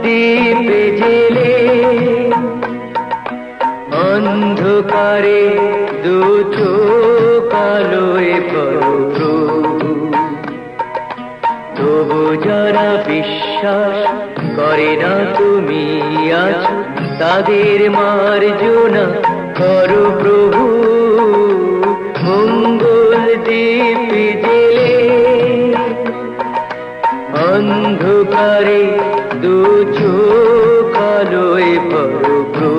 দীপ জেলে অন্ধকারে দু চোখ আলোয় প্রভু, তবু যারা বিশ্বাস করে না তুমি আছো, তাদের মার্জনা করো প্রভু। মঙ্গল দীপ জেলে অন্ধকারে দু চোখ আলোয় প্রভু,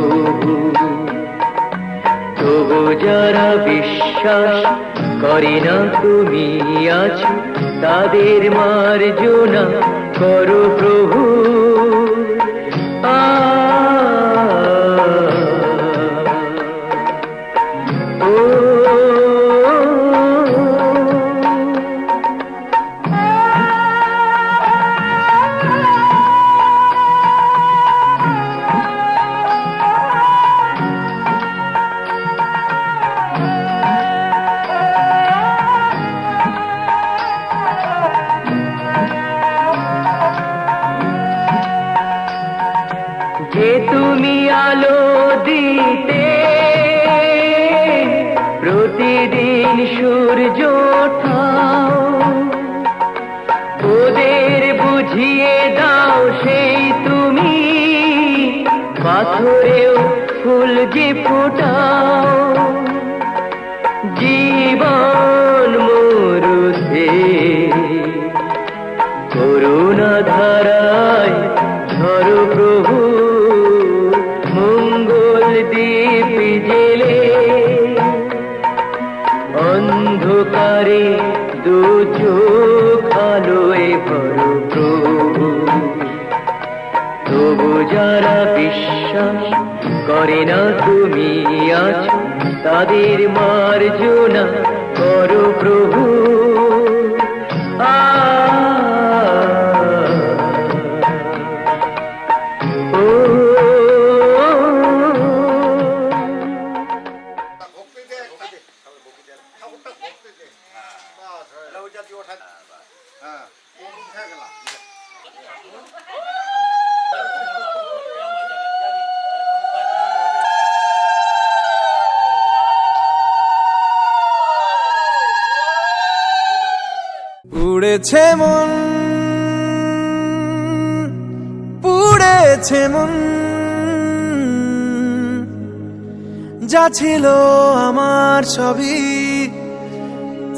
তবু যারা বিশ্বাস করে না তুমি আছো, তাদের মার্জনা করো প্রভু। যে তুমি আলো দিতে প্রতিদিন সূর্য ওঠাও, ওদের বুঝিয়ে দাও সেই তুমি পাথরেও ফুল যে ফোটাও। জীবন মরুতে করুণা ধারায় ধরো প্রভু। মঙ্গল দীপ জেলে অন্ধকারে দু চোখ আলোয় ভরো প্রভু, তবু যারা বিশ্বাস করে না তুমি আছো, তাদের মার্জনা করো প্রভু। পুড়েছে মন, পুড়েছে মন, যা ছিল আমার সবই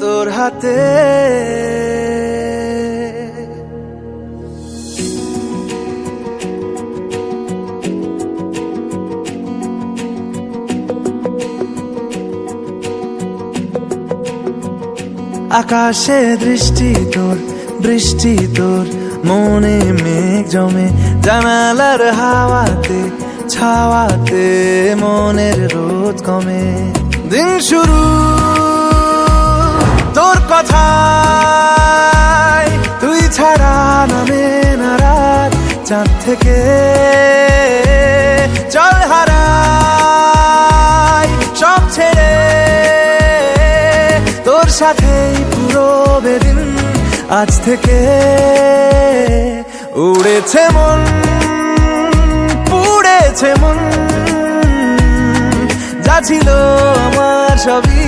তোর হাতে। আকাশে দৃষ্টি তোর, বৃষ্টি তোর, মনে মেঘ জমে, জানালার হাওয়াতে ছাওয়াতে মনের রোদ কমে। দিন শুরু তোর কথায়, তুই ছাড়া নামে না রাত, চাঁদ থেকে চল হারাই সব ছেড়ে, তোর সাথেই পুরো বেদিন আজ থেকে। উড়েছে মন, পুড়েছে মন, যা ছিল আমার সবই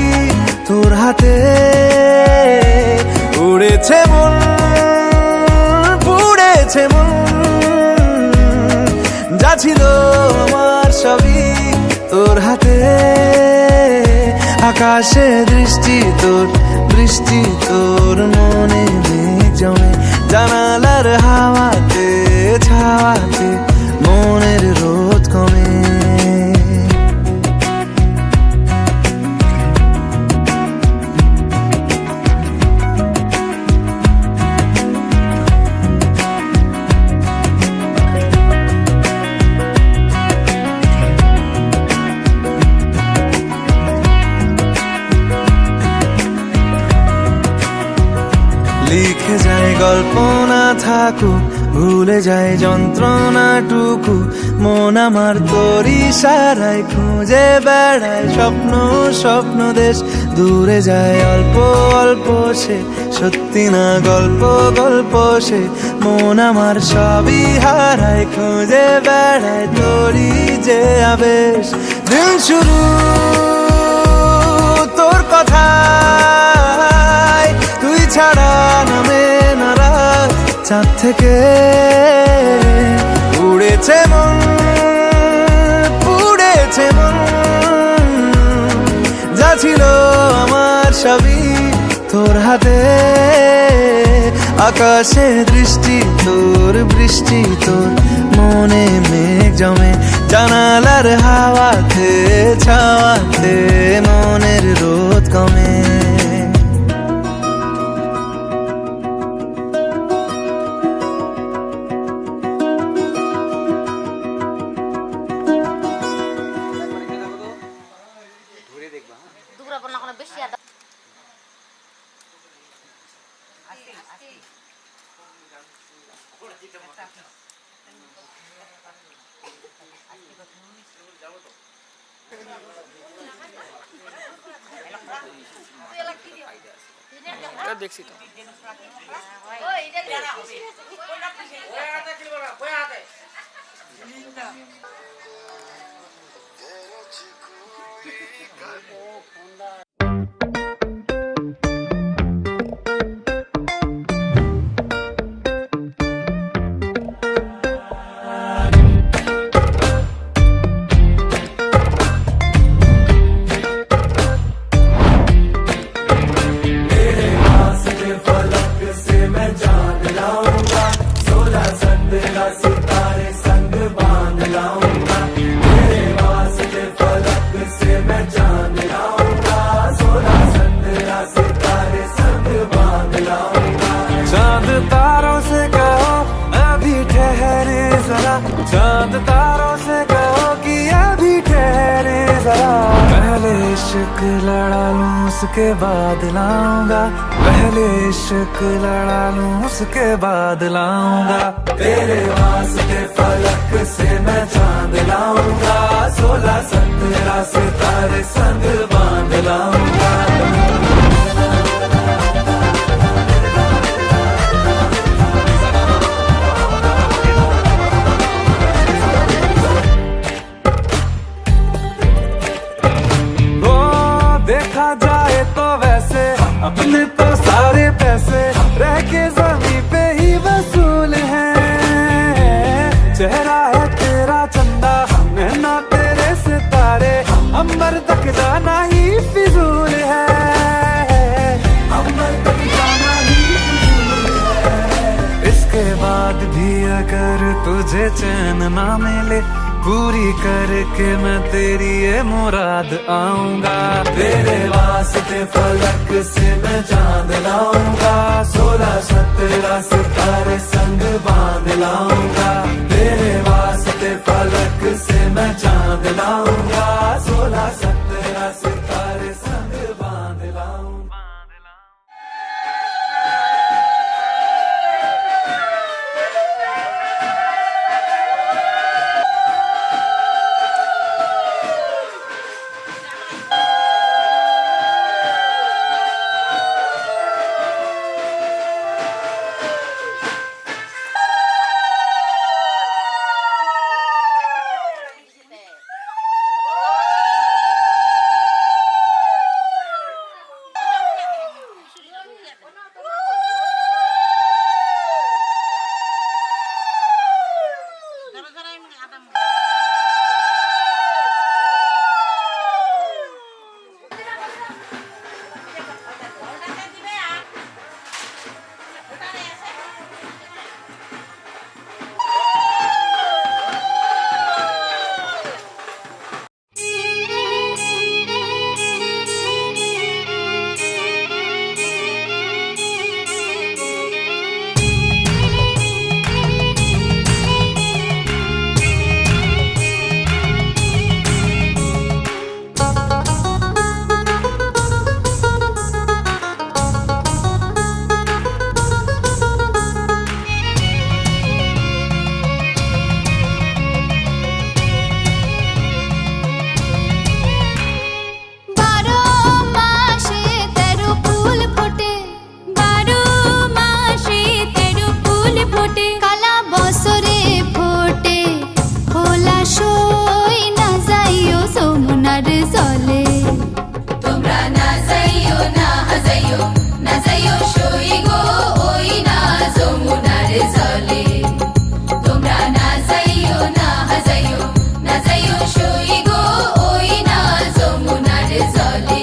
তোর হাতে। উড়েছে মন, পুড়েছে মন, যা ছিল আমার সবই তোর হাতে। আকাশে দৃষ্টি তোর, বৃষ্টি তোর, মনে মেঘ জমে, জানালার হাওয়াতে ছাওয়াতে মনের রোদ কমে। লিখে যায় গল্প না থাকুক, ভুলে যায় যন্ত্রণাটুকু। মন আমার তোর ইশারায় খুঁজে বেড়ায় স্বপ্ন স্বপ্ন দেশ। দূরে যায় অল্প অল্প সে, সত্যি না গল্প গল্প সে। মন আমার সবই হারায় খুঁজে বেড়ায় তোরই যে আবেশ। দিন শুরু তোর কথায়, তুই ছাড়া নামে না রাত। চাঁদ থেকে উড়েছে মন, পুড়েছে মন। যা ছিল আমার সবই তোর হাতে। আকাশে দৃষ্টি তোর, বৃষ্টি তোর, মনে মেঘ জমে জানালার হাওয়াতে, ছাওয়াতে মনের রোদ কমে। দেখছি তো चांद तारों से कहो कि अभी ठहरे जरा। पहले इश्क लड़ा लूं उसके बाद लाऊंगा, पहले इश्क लड़ा लूं उसके बाद लाऊंगा। तेरे वास्ते फलक से मैं चांद लाऊंगा, 16 17 सितारे संग बांध लाऊंगा। देखा जाए तो वैसे अपने तो सारे पैसे रह के जमीन पे ही वसूल हैं। चेहरा है तेरा चंदा, नैना तेरे सितारे, अंबर तक जाना ही फिजूल है, अंबर तक जाना ही फिजूल है। इसके बाद भी अगर तुझे चैन ना मिले, पूरी करके मैं तेरी ये मुराद आऊंगा। तेरे वास्ते फलक से मैं चांद लाऊंगा, 16 17 सितारे संग बांध लाऊंगा। तेरे वास्ते फलक से मैं चांद लाऊंगा, 16 17 सितारे संग बांध लाऊंगा। ঘাটে কালা বছরে ফোটে খোলা সই না যাইও যমুনার জলে তোমরা না যাইও না হাজাইও না যাইও সই গো ওই না যমুনার জলে তোমরা না যাইও না হাজাইও না যাইও সই গো ওই না যমুনার জলে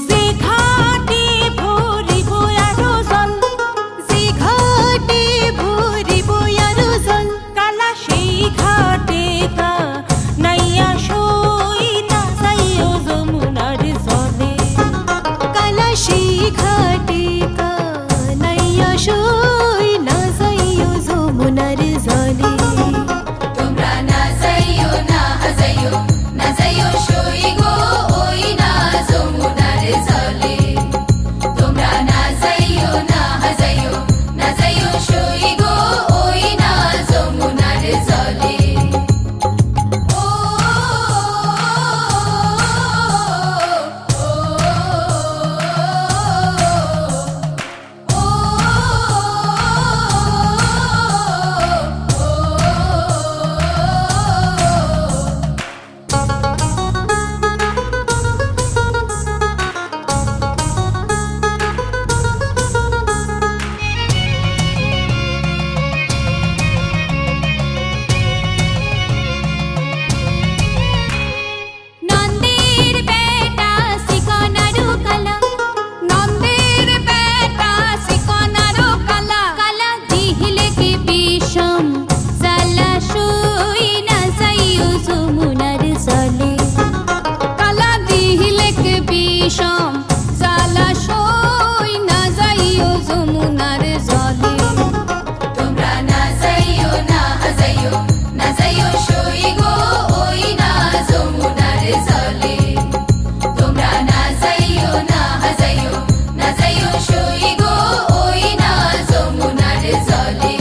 যে ঘাটে ভরিব আরো জল যে ঘাটে ভরিব আরো জল কালা সেই ঘাটে কা নাইয়া সই না যাইও যমুনার জলে কালা সেই ঘাটে কা নাইয়া সই না যাইও যমুনার জলে তোমরা না যাইও না হাজাইও না যাইও সই গো ওই না যমুনার জলে তোমরা না যাইও না হাজাইও না যাইও সই গো ওই না যমুনার জলে ও নন্দের বেটা সিকনারু কালা নন্দের বেটা সিকনারু কালা কালা দিহিলে কি বিষম জালা শুই না যাইও যমুনার জলে কালা দিহিলে কি বিষম জালা শুই না যাইও যমুনার জলে তোমরা না যাইও না হাজাইও না যাইও সই গো ওই না যমুনার জলে তোমরা না যাইও না হাজাইও না যাইও সই গো ওই না যমুনার জলে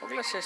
ওগুলো শেষ।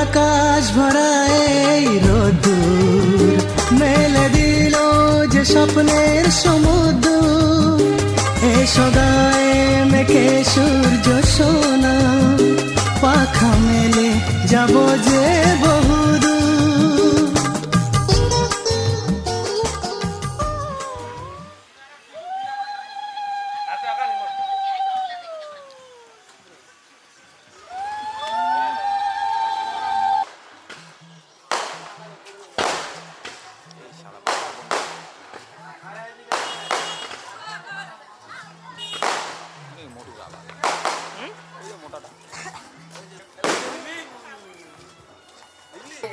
আকাশ ভরা এই রোদ্দুর মেলে দিল যে স্বপ্নের সমুদ্র, এসো গায়ে মেখে সূর্য সোনা, পাখা মেলে যাব যে বহুদূর।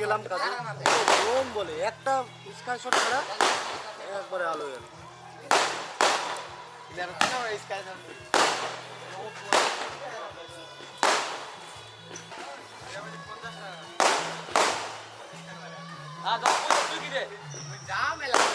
গেলাম কাজে রোম বলে একটা স্ক্রিনশট ছাড়া একবারে আলো গেল। যা মেলা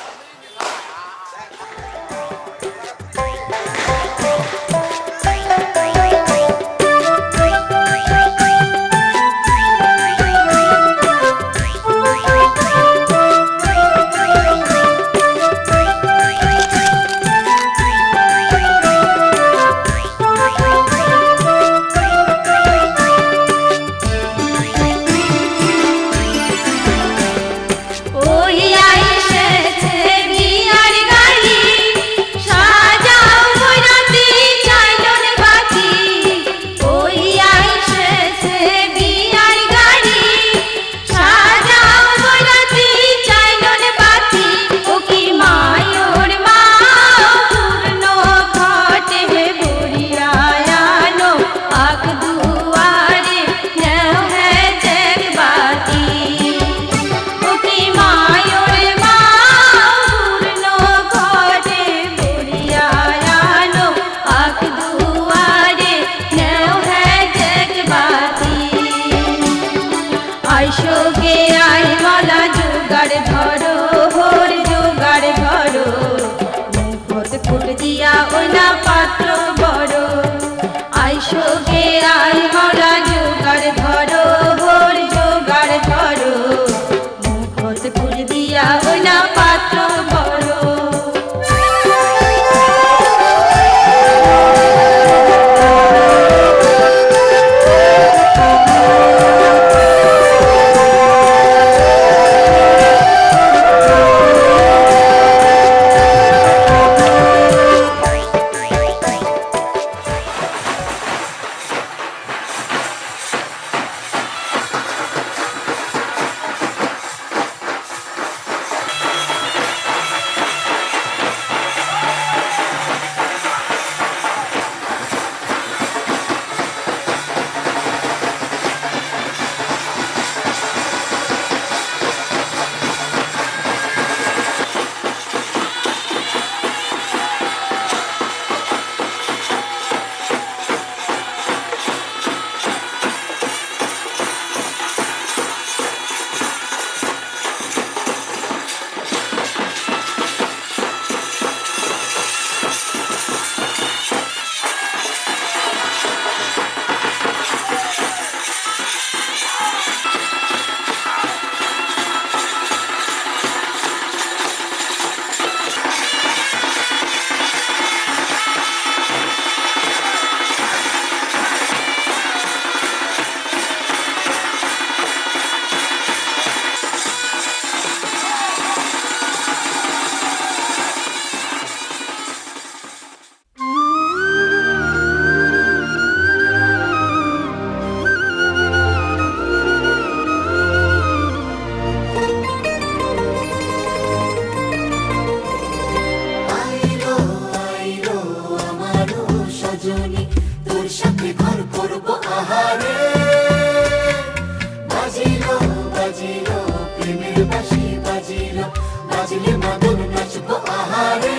নাচলে মদন নাচবো আহারে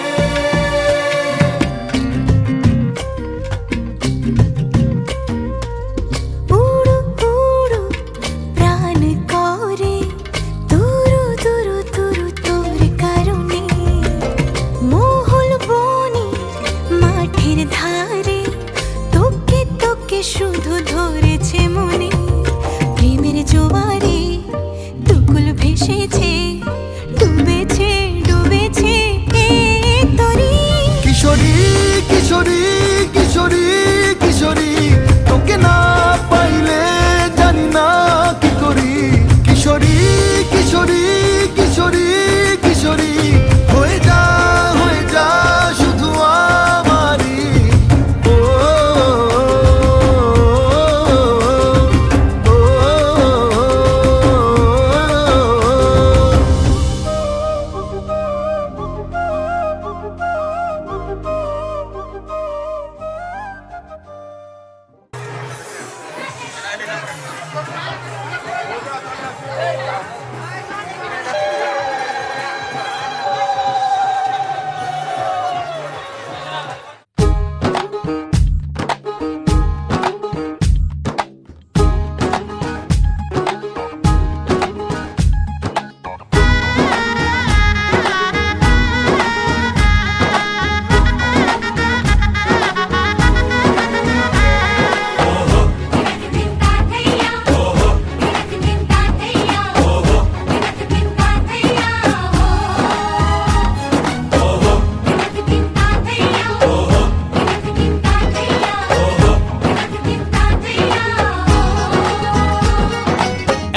উড়ু উড়ু প্রাণ করে তুরু তুরু তুরু তোর কারণে মহল বনে মাঠের ধারে তোকে তোকে শুধু ধরেছে মনে প্রেমের জোয়ারে দুকুল ভেসেছে ডুবেছে ডুবেছে এই তরি কিশোরী কিশোরী কিশোরী কিশোরী তোকে না পাইলে জানি না কি করি কিশোরী কিশোরী কিশোরী কিশোরী হয়ে যা শুধু আমারই ও, ও, ও,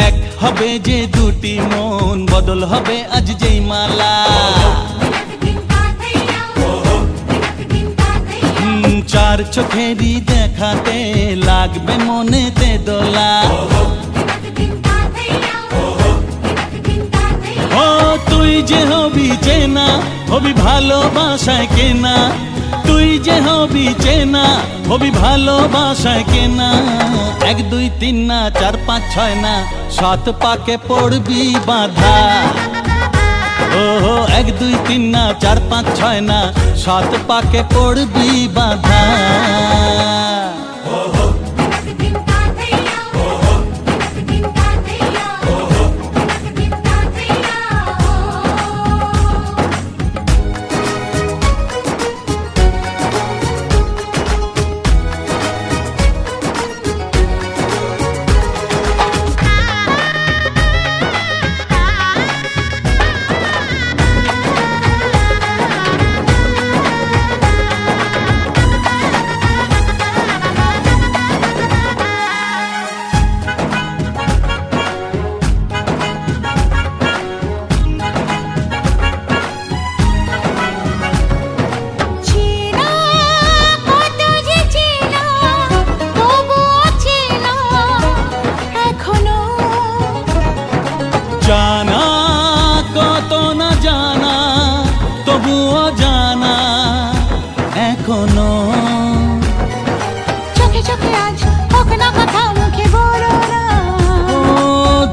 এক হবে যে দুটি মন বদল হবে আজ যেই মালা চার চোখেরই দেখাতে লাগবে মনেতে দোলা ও তুই যে হবি চেনা হবি ভালোবাসায় কেনা তুই যে হবি চেনা হবি ভালোবাসায় কেনা 1 2 3 না 4 5 6 না 7 পাকে পড়বি বাঁধা ও 1 2 3 না 4 5 6 না 7 পাকে পড়বি বাঁধা চেনা কত যে চেনা তবুও চেনা এখনো জানা কত না জানা তবুও জানা এখনো চোখে চোখে আজ হোক না কথা মুখে বলো না ও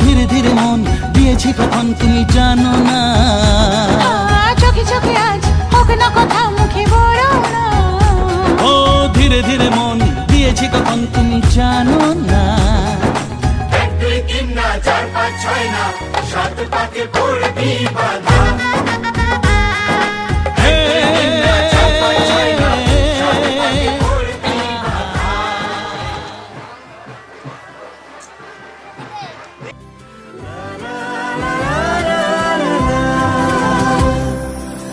ধীরে ধীরে মন দিয়েছি কখন তুমি জানো না চোখে চোখে আজ হোক না কথা মুখে বলো না ও ধীরে ধীরে মন দিয়েছি কখন তুমি জানো না 1 2 3 না 4 5 6 না 7 পাকে পড়বি বাধা হে,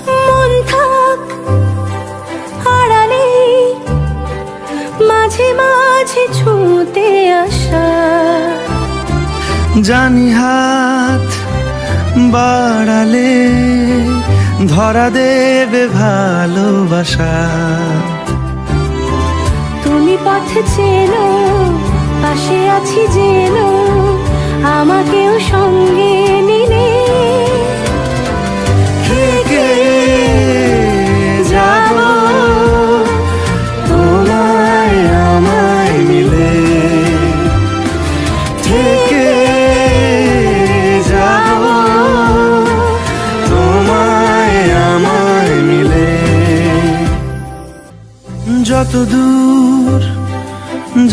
মন থাক আড়ালে মাঝে মাঝে ছুঁতে আসা জানি হাত বাড়ালে ধরা দেবে ভালোবাসা তুমি পথ চেনো পাশে আছি জেনো আমাকেও সঙ্গে নিলে থেকে যাব তোমায় আমায় মিলে থেকে যাব তোমায় যত দূর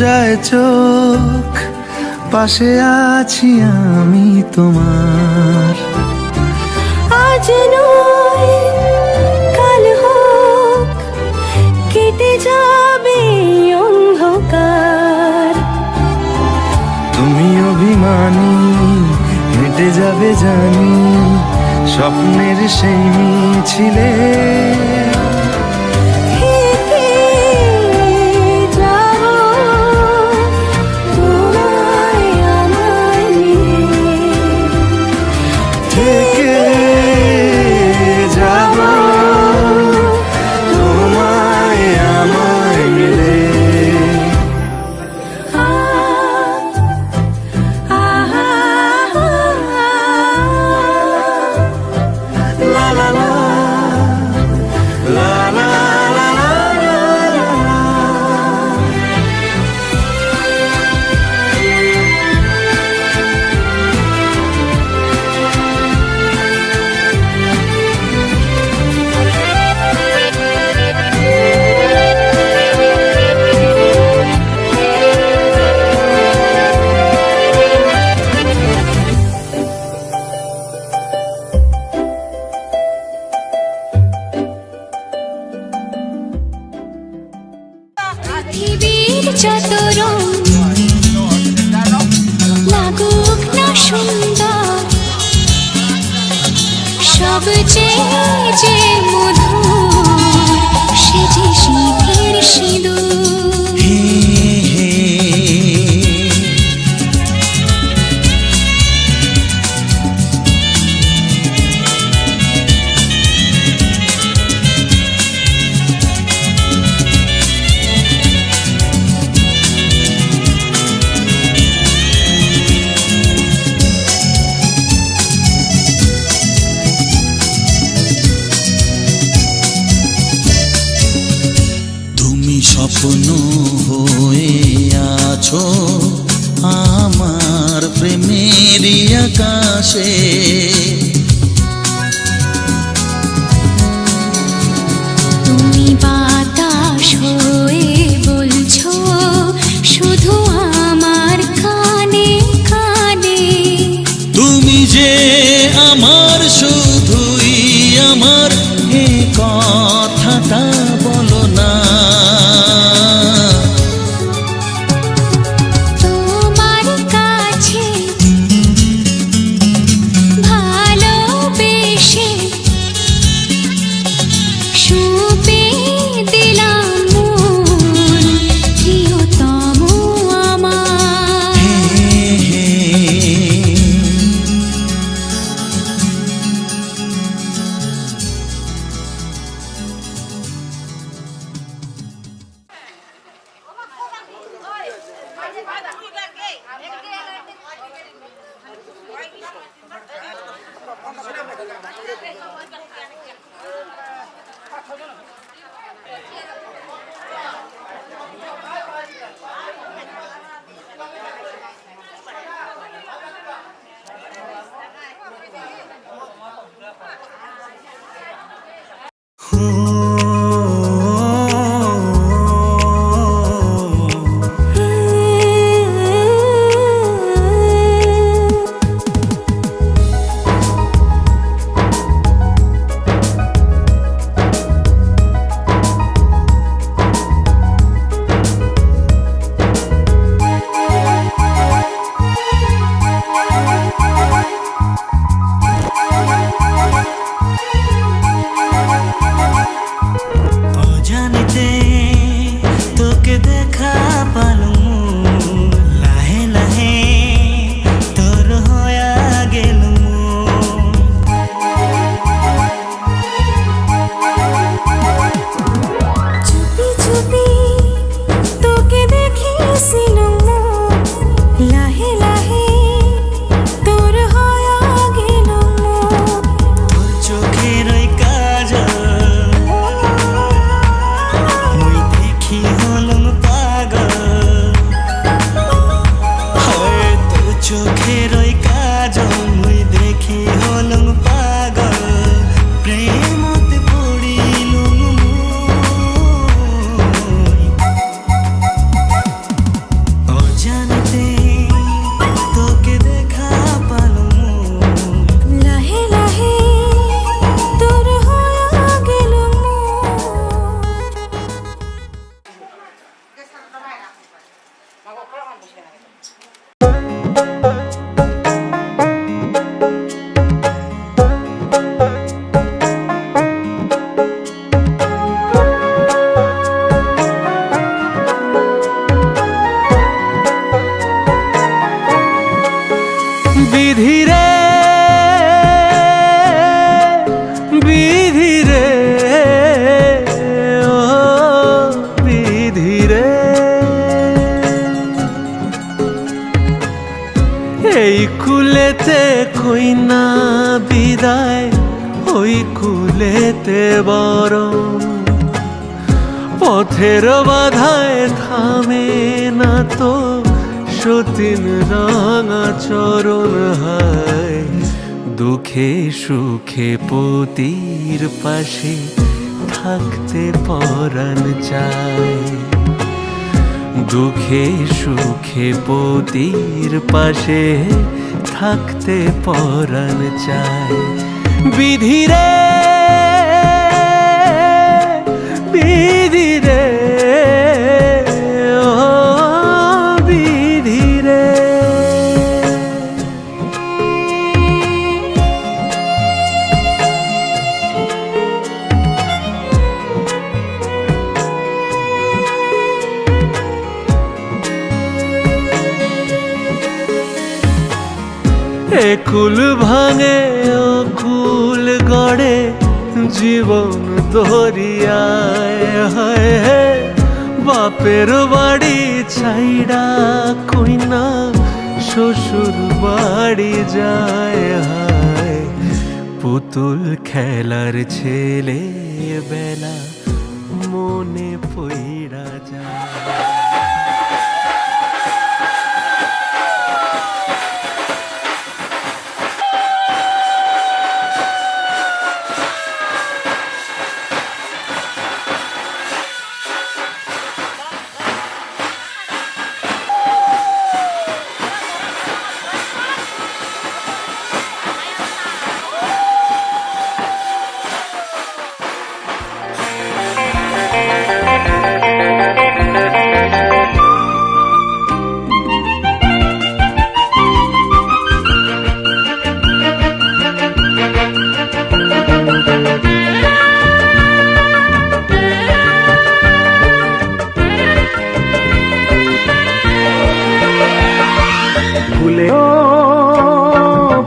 যায় চোখ পাশে আছি আমি তোমার। আজ নয় কাল হোক কেটে যাবে অন্ধকার। তুমি অভিমানী হেঁটে যাবে জানি স্বপ্নের সেই মিছিলে। হেঁটে যাব তোমায় আমায় নিয়ে। থেকে যাব তোমায় আমায় মিলে। লা লা লা লা লা লা লা লা। পৃথিবীর যত রং লাগুক না সুন্দর, সবচেয়ে যে মধুর সে যে শীতের সিঁদুর। তুমি স্বপ্ন হয়ে আছো আমার প্রেমের আকাশে। তুমি বাতাস হয়ে বলছো শুধু আমার কানে কানে। তুমি যে আমার শুধুই আমার এ কথাটা বলো না। তোমার কাছে ভালোবেসে সঁপে দিলাম মন প্রিয়তম আমার। বিধি রে, ও বিধি রে, এই কুলেতে কইনা বিদায়, ওই কুলেতে বরং পথের বাধায় থামে না তো সতীন রাঙা চরণ হায়। দুঃখে সুখে পতির পাশে থাকতে পরাণ চায়, দুঃখে সুখে পতির পাশে থাকতে পরাণ চায়। বিধি রে, বিধি রে, ও বিধি রে। একুল ভাঙে ও কুল গড়ে জীবন দরিয়ায়, হায় বাপের বাড়ি ছাইড়া কইনা শ্বশুর বাড়ি যায়, হায় পুতুল খেলার ছেলে বেলা মনে পইড়া যায়।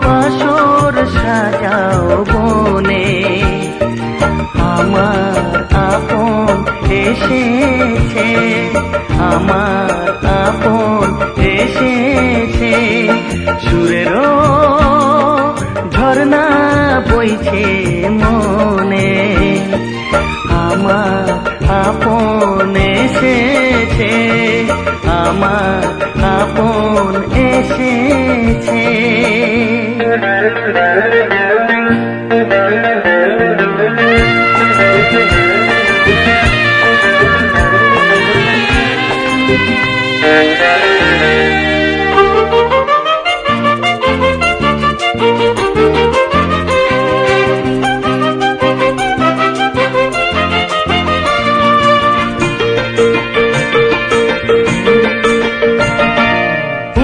বাসর সাজাও বনে, আমার আপন এসেছে, আমার আপন এসেছে, সুরেরও ঝর্ণা বইছে মনে, আমার আপন এসেছে, আমার আপন এসেছে।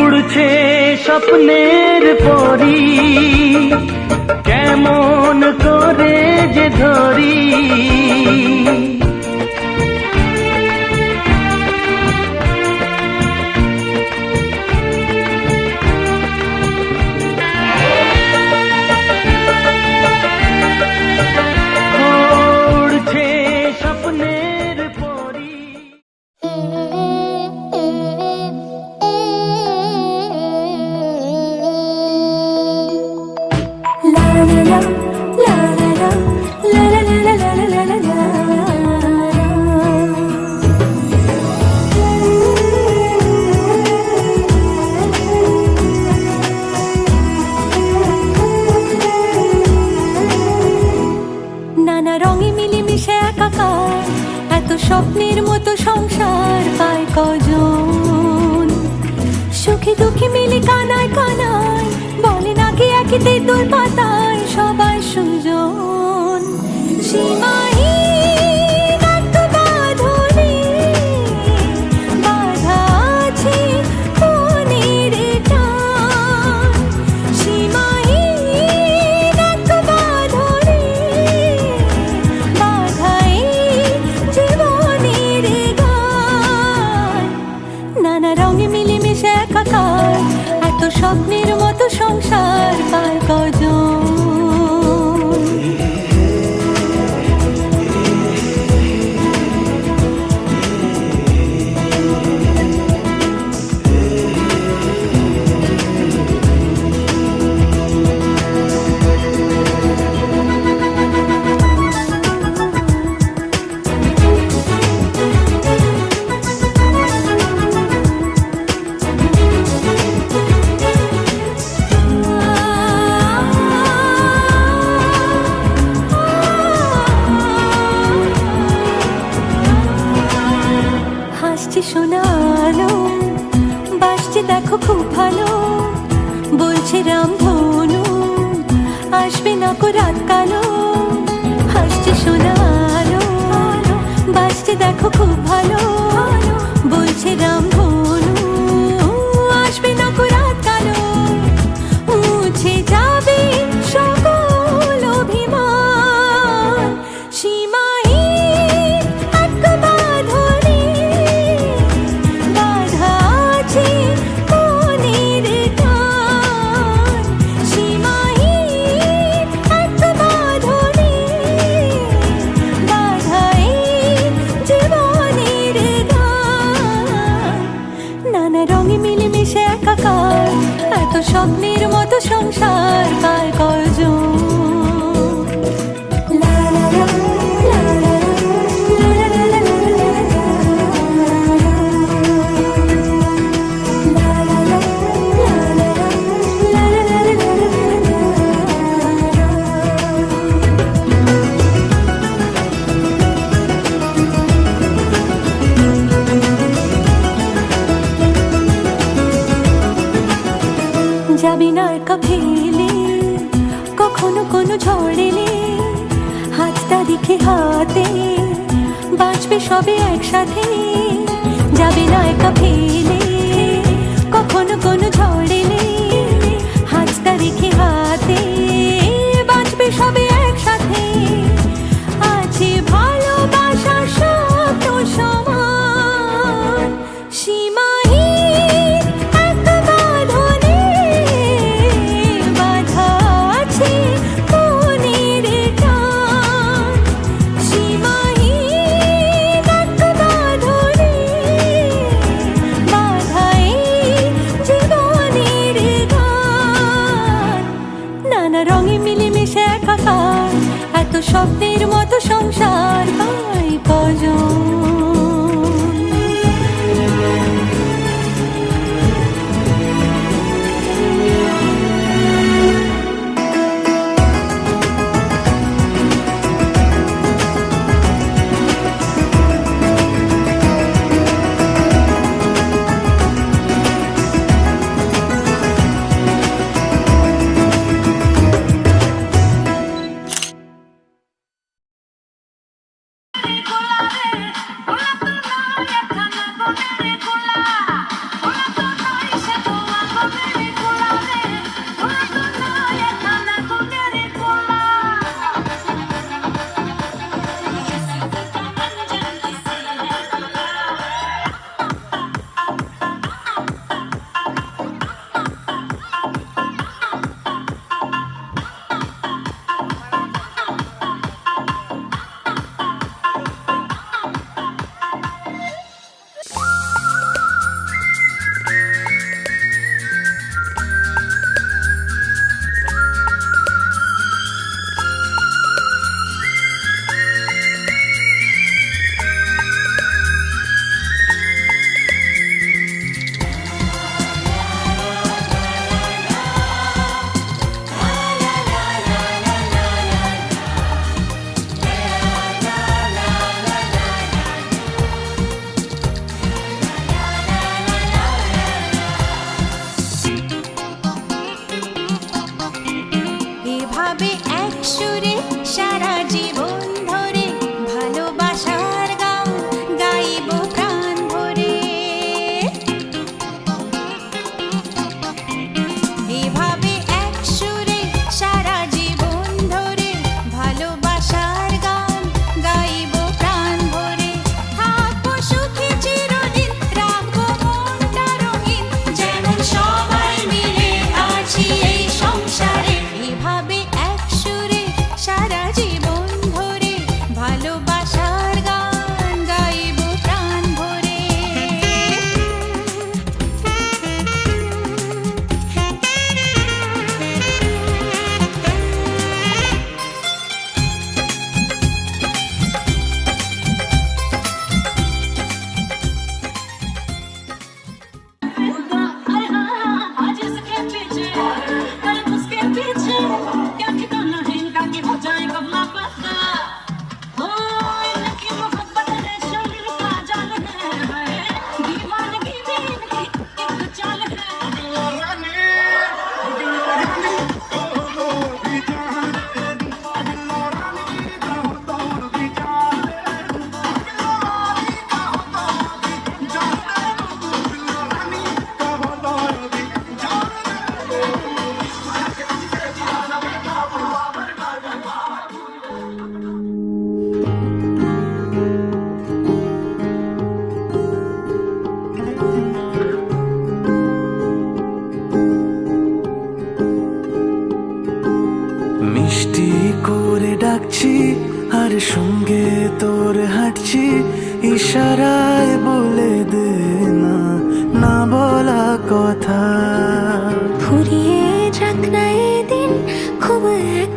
উড়ছে স্বপ্নের পরি, কেমন করে যে ধরি, উড়ছে স্বপ্নের পরি। নানা রঙে মিলেমিশে একাকার, এত স্বপ্নের মতো সংসার পায় কজন, সুখে দুঃখে মিলে কানায় কানায়, বলে নাকি একই তেঁতুল পাতায় সবাই সুজন। সীমাহীন এক বাঁধনে বাঁধা আছে মনের টান, সীমাহীন এক বাঁধনে বাঁধা এই জীবনের গান। নানা রঙে মিলেমিশে একাকার, এত স্বপ্নের মতো সংসার পায় কজন। সোনা আলো, বাসছে দেখো খুব ভালো, বলছে রামধনু আসবে না কো রাত কালো। হাসছে সোনা আলো, বাসছে দেখো খুব ভালো, বলছে রামধনু আসবে না কো রাত কালো। মুছে যাবে সকল অভিমান, সীমাহীন এক বাঁধনে বাঁধা আছে মনের টান। সীমাহীন এক বাঁধনে বাঁধা এই জীবনের গান। নানা রঙে মিলেমিশে একাকার, এত স্বপ্নের মতো সংসার কার কয়জন। লা লা লা, লা লা লা, লা লা লা লা লা লা লা লা, লা লা লা, লা লা লা লা লা। যাবি না একা ফেলে কখনো কোনো ঝড় এলে, হাতটা রেখে হাতে বাঁচবে সবে একসাথে। যাবি না একা ফেলে কখনো কোনো ঝড় এলে, হাতটা রেখে হাতে বাঁচবে সবে একসাথে। আছে ভালোবাসা স্বপ্ন সমান, সীমাহীন এক বাঁধনে বাঁধা আছে মনের টান। সীমাহীন এক বাঁধনে বাঁধা এই জীবনের গান। নানা রঙে মিলেমিশে একাকার, এত স্বপ্নের মতো সংসার পাই কজন। মিষ্টি করে ডাকছি আর সঙ্গে তোর হাঁটছি, ইশারায় বলে দে না না বলা কথা। ফুরিয়ে যাক না এদিন, খুব এক